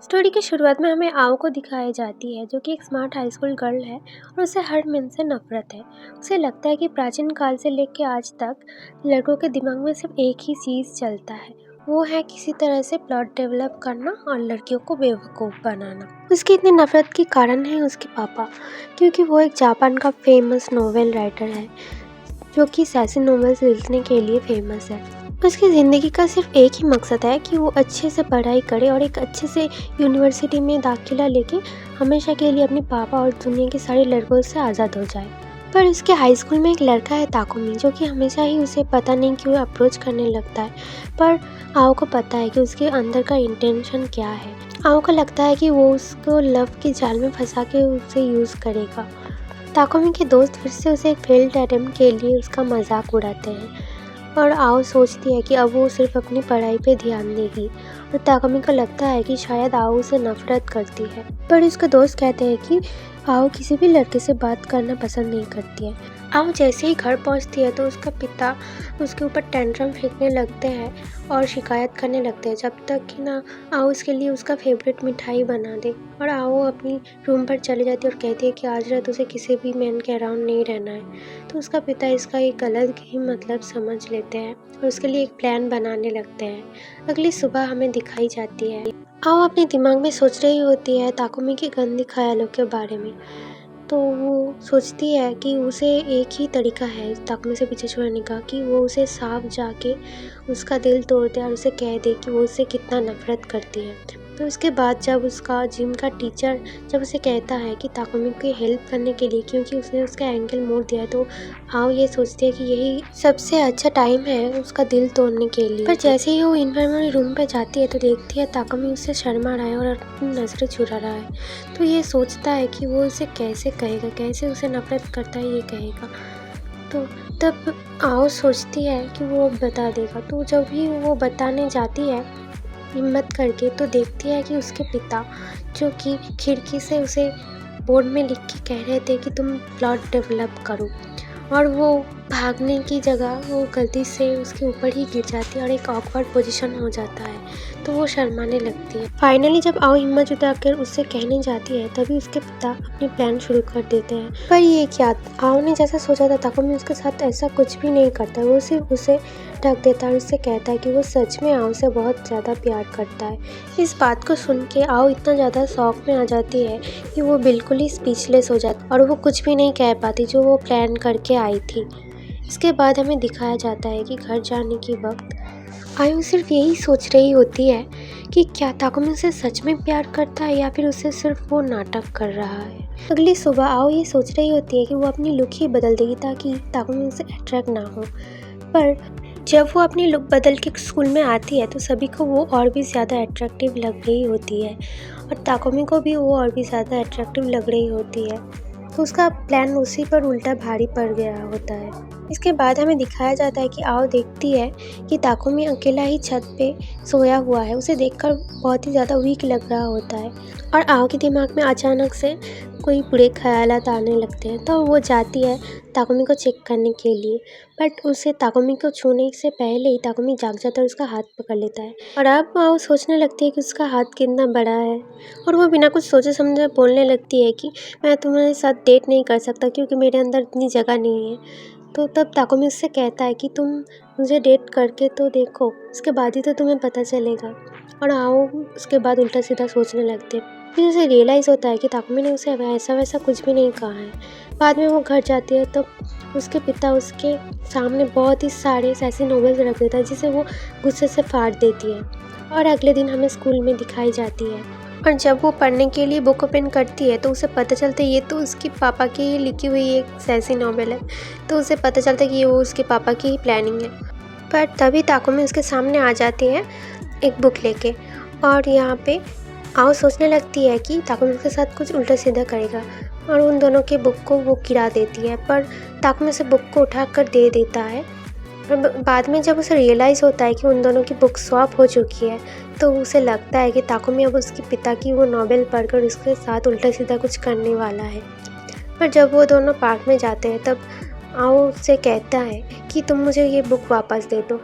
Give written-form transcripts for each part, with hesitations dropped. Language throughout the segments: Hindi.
स्टोरी की शुरुआत में हमें आओ को दिखाई जाती है, जो कि एक स्मार्ट हाई स्कूल गर्ल है और उसे हर मन से नफरत है। उसे लगता है कि प्राचीन काल से लेकर आज तक लड़कों के दिमाग में सिर्फ एक ही चीज़ चलता है, वो है किसी तरह से प्लॉट डेवलप करना और लड़कियों को बेवकूफ़ बनाना। उसकी इतनी नफरत के कारण है उसके पापा, क्योंकि वो एक जापान का फेमस नोवेल राइटर है जो कि सैसी नॉवेल्स लिखने के लिए फेमस है। उसकी ज़िंदगी का सिर्फ एक ही मकसद है कि वो अच्छे से पढ़ाई करे और एक अच्छे से यूनिवर्सिटी में दाखिला लेके हमेशा के लिए अपने पापा और दुनिया के सारे लड़कों से आज़ाद हो जाए। पर उसके हाई स्कूल में एक लड़का है ताकुमी, जो कि हमेशा ही उसे पता नहीं क्यों अप्रोच करने लगता है। पर आओ को पता है कि उसके अंदर का इंटेंशन क्या है। आओ को लगता है कि वो उसको लव के जाल में फंसा के उसे यूज़ करेगा। ताकुमी के दोस्त फिर से उसे एक फेल्ड अटेम्प्ट के लिए उसका मजाक उड़ाते हैं और आओ सोचती है कि अब वो सिर्फ अपनी पढ़ाई पे ध्यान देगी और ताकुमी को लगता है कि शायद आओ उसे नफरत करती है। पर उसके दोस्त कहते हैं कि आओ किसी भी लड़के से बात करना पसंद नहीं करती है। आओ जैसे ही घर पहुंचती है तो उसका पिता उसके ऊपर टेंट्रम फेंकने लगते हैं और शिकायत करने लगते हैं, जब तक कि ना आओ उसके लिए उसका फेवरेट मिठाई बना दे। और आओ अपनी रूम पर चली जाती है और कहती है कि आज रात उसे किसी भी मैन के अराउंड नहीं रहना है। तो उसका पिता इसका एक गलत ही मतलब समझ लेते हैं और उसके लिए एक प्लान बनाने लगते हैं। अगली सुबह हमें दिखाई जाती है आओ अपने दिमाग में सोच रही होती है ताकुमी के गंदे ख्यालों के बारे में। तो वो सोचती है कि उसे एक ही तरीका है ताकुमी से पीछे छुड़ाने का, कि वो उसे साफ जाके उसका दिल तोड़ दे और उसे कह दे कि वो उससे कितना नफरत करती है। तो उसके बाद जब उसका जिम का टीचर जब उसे कहता है कि ताकुमी की हेल्प करने के लिए, क्योंकि उसने उसका एंकल मोड़ दिया है, तो आओ ये सोचती है कि यही सबसे अच्छा टाइम है उसका दिल तोड़ने के लिए। पर जैसे ही वो इन्फर्मरी रूम पे जाती है तो देखती है ताकुमी उससे शर्मा रहा है और अपनी नज़रें चुरा रहा है। तो ये सोचता है कि वो उसे कैसे कहेगा, कैसे उसे नफरत करता है ये कहेगा। तो तब आओ सोचती है कि वो बता देगा। तो जब भी वो बताने जाती है हिम्मत करके, तो देखती है कि उसके पिता, जो कि खिड़की से उसे बोर्ड में लिख के कह रहे थे कि तुम प्लॉट डेवलप करो, और वो भागने की जगह वो गलती से उसके ऊपर ही गिर जाती है और एक ऑकवर्ड पोजीशन हो जाता है। तो वो शर्माने लगती है। फाइनली जब आओ हिम्मत जुटाकर उससे कहने जाती है तभी उसके पिता अपनी प्लान शुरू कर देते हैं। पर ये क्या, आओ ने जैसा सोचा था ताकुमी उसके साथ ऐसा कुछ भी नहीं करता। वो सिर्फ उसे ढक देता है और उससे कहता है कि वो सच में आओ से बहुत ज़्यादा प्यार करता है। इस बात को सुन के आओ इतना ज़्यादा शौक में आ जाती है कि वो बिल्कुल ही स्पीचलेस हो जाती और वो कुछ भी नहीं कह पाती जो वो प्लान करके आई थी। इसके बाद हमें दिखाया जाता है कि घर जाने के वक्त आयु सिर्फ यही सोच रही होती है कि क्या ताकुमी उसे सच में प्यार करता है या फिर उसे सिर्फ वो नाटक कर रहा है। अगली सुबह आओ ये सोच रही होती है कि वो अपनी लुक ही बदल देगी ताकि ताकुमी उसे अट्रैक्ट ना हो। पर जब वो अपनी लुक बदल के स्कूल में आती है तो सभी को वो और भी ज़्यादा अट्रैक्टिव लग रही होती है और ताकुमी को भी वो और भी ज़्यादा अट्रैक्टिव लग रही होती है। तो उसका प्लान उसी पर उल्टा भारी पड़ गया होता है। इसके बाद हमें दिखाया जाता है कि आओ देखती है कि ताकुमी अकेला ही छत पे सोया हुआ है। उसे देखकर बहुत ही ज़्यादा वीक लग रहा होता है और आओ के दिमाग में अचानक से कोई बुरे ख्यालात आने लगते हैं। तो वो जाती है ताकुमी को चेक करने के लिए, बट उसे ताकुमी को छूने से पहले ही ताकुमी जाग जाता है और उसका हाथ पकड़ लेता है। और अब आओ सोचने लगती है कि उसका हाथ कितना बड़ा है और वो बिना कुछ सोचे समझे बोलने लगती है कि मैं तुम्हारे साथ डेट नहीं कर सकता क्योंकि मेरे अंदर इतनी जगह नहीं है। तो तब ताकुमी उससे कहता है कि तुम मुझे डेट करके तो देखो, उसके बाद ही तो तुम्हें पता चलेगा। और आओ उसके बाद उल्टा सीधा सोचने लगते हैं। फिर उसे रियलाइज़ होता है कि ताकुमी ने उसे ऐसा वैसा कुछ भी नहीं कहा है। बाद में वो घर जाती है तो उसके पिता उसके सामने बहुत ही सारे ऐसे नॉवेल्स रख देता है जिसे वो गुस्से से फाड़ देती है। और अगले दिन हमें स्कूल में दिखाई जाती है और जब वो पढ़ने के लिए बुक ओपन करती है तो उसे पता चलता है ये तो उसके पापा की ही लिखी हुई एक सैसी नॉवेल है। तो उसे पता चलता है कि ये वो उसके पापा की ही प्लानिंग है। पर तभी ताकुमी उसके सामने आ जाती है एक बुक लेके और यहाँ पे आओ सोचने लगती है कि ताकुमी उसके साथ कुछ उल्टा सीधा करेगा और उन दोनों के बुक को वो गिरा देती है। पर ताकुमी उसे बुक को उठा कर दे देता है। और बाद में जब उसे रियलाइज़ होता है कि उन दोनों की बुक स्वैप हो चुकी है तो उसे लगता है कि ताकुमी अब उसके पिता की वो नॉवेल पढ़कर उसके साथ उल्टा सीधा कुछ करने वाला है। पर जब वो दोनों पार्क में जाते हैं तब आओ उससे कहता है कि तुम मुझे ये बुक वापस दे दो।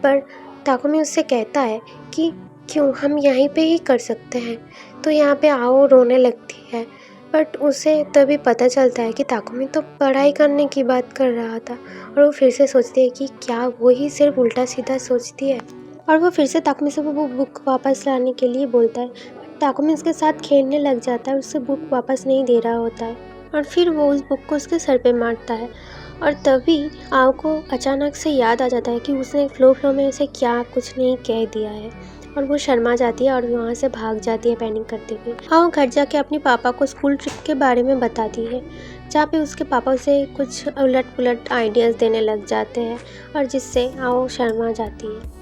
पर ताकुमी उससे कहता है कि क्यों, हम यहीं पे ही कर सकते हैं। तो यहाँ पे आओ रोने लगती है, बट उसे तभी पता चलता है कि ताकुमी तो पढ़ाई करने की बात कर रहा था। और वो फिर से सोचती है कि क्या वो ही सिर्फ उल्टा सीधा सोचती है। और वो फिर से ताकुमी से वो बुक वापस लाने के लिए बोलता है। ताकुमी उसके साथ खेलने लग जाता है, उससे बुक वापस नहीं दे रहा होता है और फिर वो उस बुक को उसके सर पे मारता है। और तभी आओ को अचानक से याद आ जाता है कि उसने फ्लो में उसे क्या कुछ नहीं कह दिया है। और वो शर्मा जाती है और वहाँ से भाग जाती है पैनिक करते हुए। आओ घर जाके अपने पापा को स्कूल ट्रिप के बारे में बताती है, जहाँ पे उसके पापा उसे कुछ उलट पुलट आइडियाज़ देने लग जाते हैं और जिससे आओ शर्मा जाती है।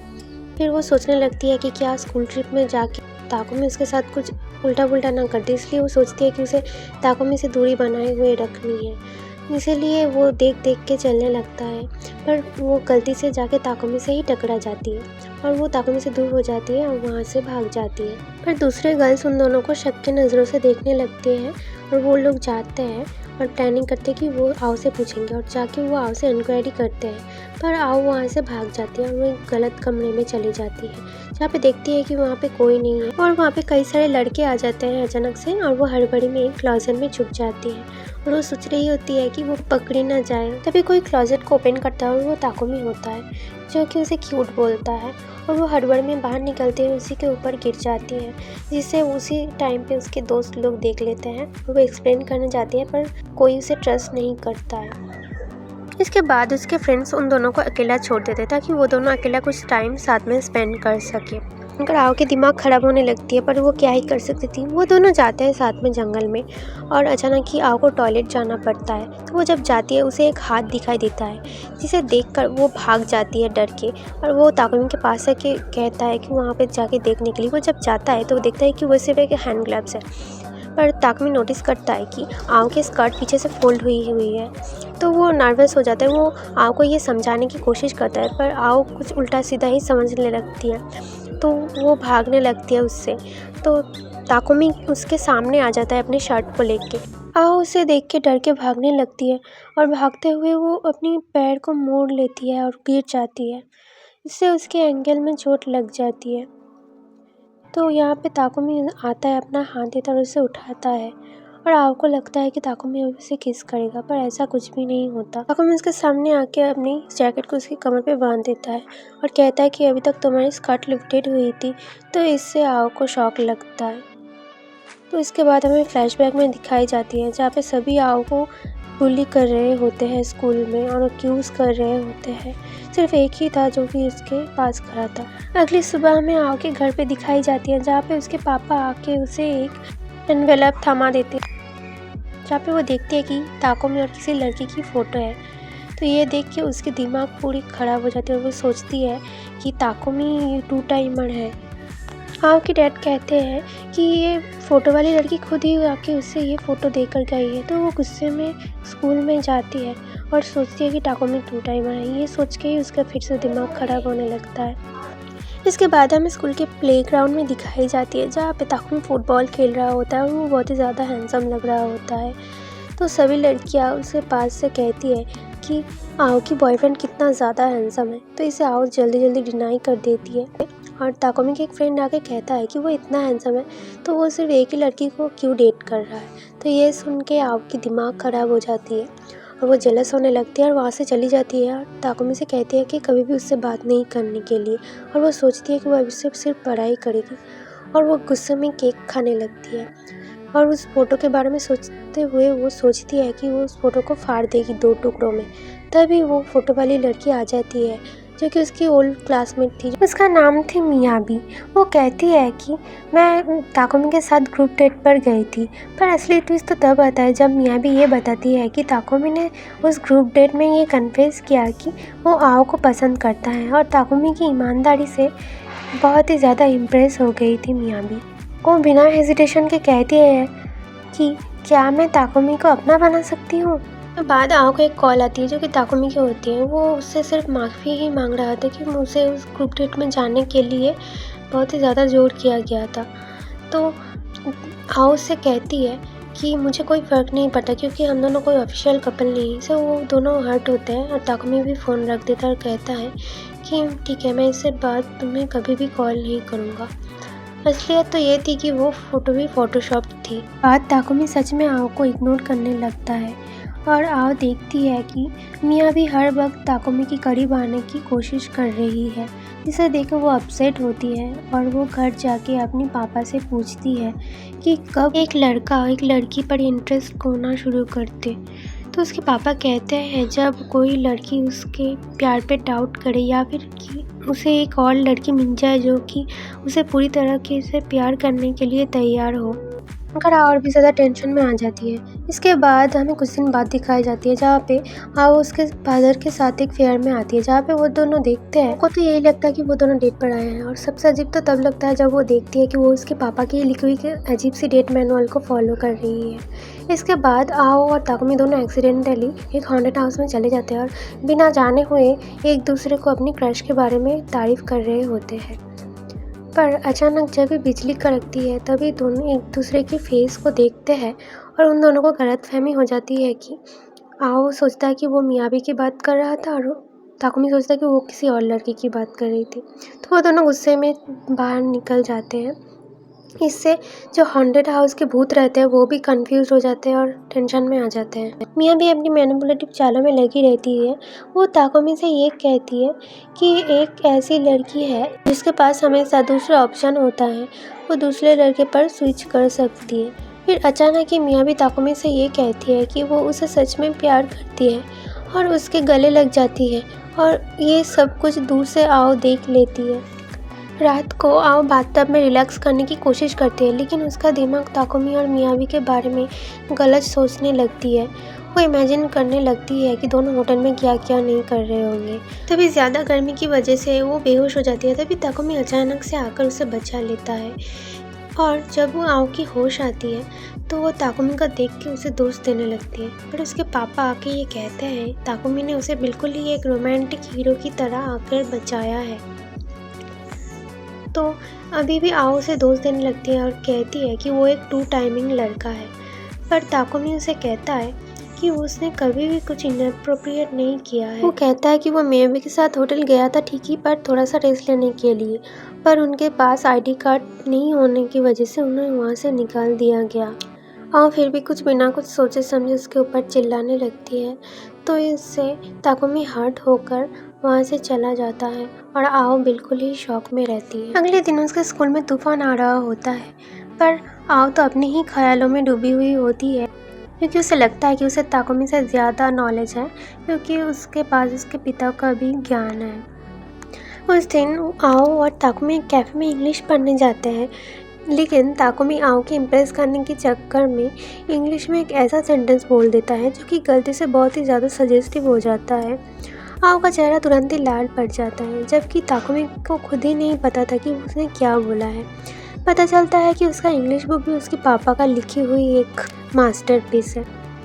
फिर वो सोचने लगती है कि क्या स्कूल ट्रिप में जाके ताकुमी उसके साथ कुछ उल्टा पुल्टा ना कर दे, इसलिए वो सोचती है कि उसे ताकुमी से दूरी बनाए हुए रखनी है। इसीलिए वो देख देख के चलने लगता है, पर वो गलती से जाके ताकुमी से ही टकरा जाती है और वो ताकुमी से दूर हो जाती है और वहाँ से भाग जाती है। पर दूसरे गर्ल्स उन दोनों को शक की नज़रों से देखने लगते हैं और वो लोग जाते हैं और प्लानिंग करते हैं कि वो आओ से पूछेंगे और जाके वो आओ से इंक्वायरी करते हैं। पर आओ वहाँ से भाग जाती है और वो एक गलत कमरे में चली जाती है, जहाँ पे देखती है कि वहाँ पे कोई नहीं है और वहाँ पे कई सारे लड़के आ जाते हैं अचानक से और वो हड़बड़ी में एक क्लोजेट में छुप जाती है और वो सोच रही होती है कि वो पकड़ी ना जाए। तभी कोई क्लोजेट को ओपन करता है और वो ताकुमी होता है, जो कि उसे क्यूट बोलता है और वो हड़बड़ में बाहर निकलते हुए उसी के ऊपर गिर जाती है, जिससे उसी टाइम पे उसके दोस्त लोग देख लेते हैं और वो एक्सप्लेन करने जाती है, पर कोई उसे ट्रस्ट नहीं करता है। इसके बाद उसके फ्रेंड्स उन दोनों को अकेला छोड़ देते ताकि वो दोनों अकेला कुछ टाइम साथ में स्पेंड कर सके। उनका आओ के दिमाग ख़राब होने लगती है, पर वो क्या ही कर सकती थी। वो दोनों जाते हैं साथ में जंगल में और अचानक ही आओ को टॉयलेट जाना पड़ता है। तो वो जब जाती है उसे एक हाथ दिखाई देता है, जिसे देखकर वो भाग जाती है डर के और वो ताकुमी के पास आके कहता है कि वहाँ पे जाके देखने के लिए। वो जब जाता है तो वो देखता है कि वो सिर्फ एक हैंड ग्लव्स है, पर ताकुमी नोटिस करता है कि आओ के स्कर्ट पीछे से फोल्ड हुई है। तो वो नर्वस हो जाता है। वो आओ को ये समझाने की कोशिश करता है, पर आओ कुछ उल्टा सीधा ही समझने लगती है, तो वो भागने लगती है उससे। तो ताकुमी उसके सामने आ जाता है अपने शर्ट को लेके। आओ उसे देख के डर के भागने लगती है और भागते हुए वो अपनी पैर को मोड़ लेती है और गिर जाती है, इससे उसके एंकल में चोट लग जाती है। तो यहाँ पे ताकुमी आता है, अपना हाथ देता है और उसे उठाता है और आओ को लगता है कि ताकुमी अब उसे किस करेगा, पर ऐसा कुछ भी नहीं होता। ताकुमी उसके सामने आके अपनी जैकेट को उसकी कमर पे बांध देता है और कहता है कि अभी तक तुम्हारी स्कर्ट लिफ्टेड हुई थी। तो इससे आओ को शॉक लगता है। तो इसके बाद हमें फ्लैशबैक में दिखाई जाती है, जहाँ पे सभी आओ को बुली कर रहे होते हैं स्कूल में और एक्यूज़ कर रहे होते हैं। सिर्फ एक ही था जो कि उसके पास खड़ा था। अगली सुबह हमें आओ के घर पे दिखाई जाती है, जहाँ पे उसके पापा आके उसे एक एनवेलप थमा देते हैं, जहाँ पे वो देखती है कि ताकुमी और किसी लड़की की फ़ोटो है। तो ये देख के उसके दिमाग पूरी ख़राब हो जाती है और वो सोचती है कि ताकुमी टू टाइमर है। आओ के डैड कहते हैं कि ये फ़ोटो वाली लड़की खुद ही आके उससे ये फ़ोटो देकर गई है। तो वो गुस्से में स्कूल में जाती है और सोचती है कि ताकुमी टू टाइमर है। ये सोच के ही उसका फिर से दिमाग ख़राब होने लगता है। इसके बाद हमें स्कूल के प्लेग्राउंड में दिखाई जाती है, जहाँ पे ताकुमी फुटबॉल खेल रहा होता है और वो बहुत ही ज़्यादा हैंडसम लग रहा होता है। तो सभी लड़कियाँ उसके पास से कहती है कि आओ की बॉयफ्रेंड कितना ज़्यादा हैंडसम है। तो इसे आओ जल्दी जल्दी डिनाई कर देती है और ताकुमी के एक फ्रेंड आके कहता है कि वो इतना हैंडसम है तो वो सिर्फ एक ही लड़की को क्यों डेट कर रहा है। तो ये सुन के आओ की दिमाग ख़राब हो जाती है और वो जेलस होने लगती है और वहाँ से चली जाती है और ताकुमी से कहती है कि कभी भी उससे बात नहीं करने के लिए। और वो सोचती है कि वो अभी सिर्फ पढ़ाई करेगी और वो गुस्से में केक खाने लगती है और उस फ़ोटो के बारे में सोचते हुए वो सोचती है कि वो उस फ़ोटो को फाड़ देगी 2 टुकड़ों में। तभी वो फ़ोटो वाली लड़की आ जाती है, जो कि उसकी ओल्ड क्लासमेट थी। उसका नाम थी मियाबी। वो कहती है कि मैं ताकुमी के साथ ग्रुप डेट पर गई थी, पर असली ट्विस्ट तो तब आता है जब मियाबी ये बताती है कि ताकुमी ने उस ग्रुप डेट में ये कन्फेस किया कि वो आओ को पसंद करता है और ताकुमी की ईमानदारी से बहुत ही ज़्यादा इम्प्रेस हो गई थी मियाबी। वो बिना हेजिटेशन के कहती है कि क्या मैं ताकुमी को अपना बना सकती हूँ। तो बाद आओ को एक कॉल आती है जो कि ताकुमी की होती है। वो उससे सिर्फ माफ़ी ही मांग रहा था कि मुझे उस ग्रुप डेट में जाने के लिए बहुत ही ज़्यादा जोर किया गया था। तो आओ उससे कहती है कि मुझे कोई फ़र्क नहीं पड़ता क्योंकि हम दोनों कोई ऑफिशियल कपल नहीं है। इससे वो दोनों हर्ट होते हैं और ताकुमी भी फ़ोन रख देता है और कहता है कि ठीक है, मैं इससे बाद तुम्हें कभी भी कॉल नहीं करूँगा। असलियत तो ये थी कि वो फ़ोटो भी फ़ोटोशॉप थी। बाद ताकुमी सच में आओ को इग्नोर करने लगता है और आओ देखती है कि मिया भी हर वक्त ताकुमी के करीब आने की कोशिश कर रही है, जिसे देखकर वो अपसेट होती है और वो घर जाके अपने पापा से पूछती है कि कब एक लड़का एक लड़की पर इंटरेस्ट खोना शुरू करते। तो उसके पापा कहते हैं जब कोई लड़की उसके प्यार पे डाउट करे या फिर कि उसे एक और लड़की मिल जाए जो कि उसे पूरी तरीके से प्यार करने के लिए तैयार हो। मगर और भी ज़्यादा टेंशन में आ जाती है। इसके बाद हमें कुछ दिन बाद दिखाई जाती है जहाँ पे आओ उसके फादर के साथ एक फेयर में आती है, जहाँ पे वो दोनों देखते हैं। को तो यही लगता है कि वो दोनों डेट पर आए हैं और सबसे अजीब तो तब लगता है जब वो देखती है कि वो उसके पापा की लिखी हुई अजीब सी डेट मैनुअल को फॉलो कर रही है। इसके बाद आओ और ताकुमी दोनों एक्सीडेंटली एक हॉन्टेड हाउस में चले जाते हैं और बिना जाने हुए एक दूसरे को अपनी क्रश के बारे में तारीफ कर रहे होते हैं। पर अचानक जब भी बिजली कड़कती है तभी दोनों एक दूसरे के फेस को देखते हैं और उन दोनों को गलतफहमी हो जाती है कि आओ सोचता है कि वो मियाबी की बात कर रहा था और ताकुमी सोचता है कि वो किसी और लड़की की बात कर रही थी। तो वो दोनों गुस्से में बाहर निकल जाते हैं। इससे जो हॉन्टेड हाउस के भूत रहते हैं वो भी कंफ्यूज हो जाते हैं और टेंशन में आ जाते हैं। मिया भी अपनी मैनिपुलेटिव चालों में लगी रहती है। वो ताकुमी से ये कहती है कि एक ऐसी लड़की है जिसके पास हमेशा दूसरा ऑप्शन होता है, वो दूसरे लड़के पर स्विच कर सकती है। फिर अचानक ही मिया भी ताकुमी से ये कहती है कि वो उसे सच में प्यार करती है और उसके गले लग जाती है और ये सब कुछ दूर से आओ देख लेती है। रात को आओ बाथटब में रिलैक्स करने की कोशिश करती है, लेकिन उसका दिमाग ताकुमी और मियावी के बारे में गलत सोचने लगती है। वो इमेजिन करने लगती है कि दोनों होटल में क्या क्या नहीं कर रहे होंगे। तभी ज़्यादा गर्मी की वजह से वो बेहोश हो जाती है। तभी ताकुमी अचानक से आकर उसे बचा लेता है और जब वो आओ की होश आती है तो वो ताकुमी का देख के उसे दोस्त देने लगती है। पर उसके पापा आके ये कहते हैं ताकुमी ने उसे बिल्कुल ही एक रोमांटिक हीरो की तरह आकर बचाया है। तो अभी भी आओ उसे दोस्त देने लगती है और कहती है कि वो एक टू टाइमिंग लड़का है। पर ताकुमी उसे कहता है कि उसने कभी भी कुछ इनअप्रोप्रिएट नहीं किया है। वो कहता है कि वो मियावी के साथ होटल गया था ठीक ही, पर थोड़ा सा रेस्ट लेने के लिए, पर उनके पास आईडी कार्ड नहीं होने की वजह से उन्हें वहाँ से निकाल दिया गया। और फिर भी कुछ बिना कुछ सोचे समझे उसके ऊपर चिल्लाने लगती है। तो इससे ताकुमी हर्ट होकर वहाँ से चला जाता है और आओ बिल्कुल ही शॉक में रहती है। अगले दिन उसके स्कूल में तूफान आ रहा होता है, पर आओ तो अपने ही ख्यालों में डूबी हुई होती है क्योंकि उसे लगता है कि उसे ताकुमी से ज़्यादा नॉलेज है, क्योंकि उसके पास उसके पिता का भी ज्ञान है। उस दिन आओ और ताकुमी एक कैफ़े में इंग्लिश पढ़ने जाते हैं, लेकिन ताकुमी आओ के इम्प्रेस करने के चक्कर में इंग्लिश में एक ऐसा सेंटेंस बोल देता है जो कि गलती से बहुत ही ज़्यादा सजेस्टिव हो जाता है। आओ का चेहरा तुरंत ही लाल पड़ जाता है, जबकि ताकुमी को खुद ही नहीं पता था कि उसने क्या बोला है। पता चलता है कि उसका इंग्लिश बुक भी उसके पापा का लिखी हुई एक मास्टरपीस है।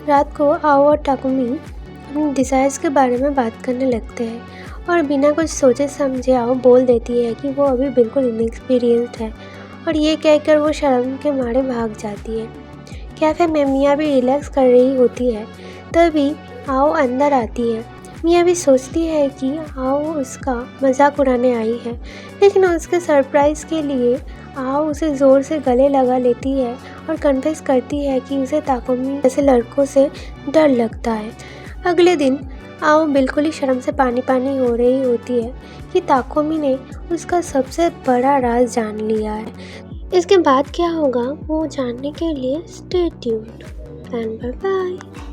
रात को आओ और ताकुमी अपने डिज़ायर्स के बारे में बात करने लगते हैं और बिना कुछ सोचे समझे आओ बोल देती है कि वो अभी बिल्कुल इनएक्सपीरियंस्ड है और ये कहकर वो शर्म के मारे भाग जाती है। कैफ़े में मिया भी रिलैक्स कर रही होती है, तभी आओ अंदर आती है। मिया भी सोचती है कि आओ उसका मजाक उड़ाने आई है, लेकिन उसके सरप्राइज़ के लिए आओ उसे ज़ोर से गले लगा लेती है और कन्फेस करती है कि उसे ताकुमी जैसे लड़कों से डर लगता है। अगले दिन आओ बिल्कुल ही शर्म से पानी पानी हो रही होती है कि ताकुमी ने उसका सबसे बड़ा राज जान लिया है। इसके बाद क्या होगा वो जानने के लिए stay tuned and bye bye.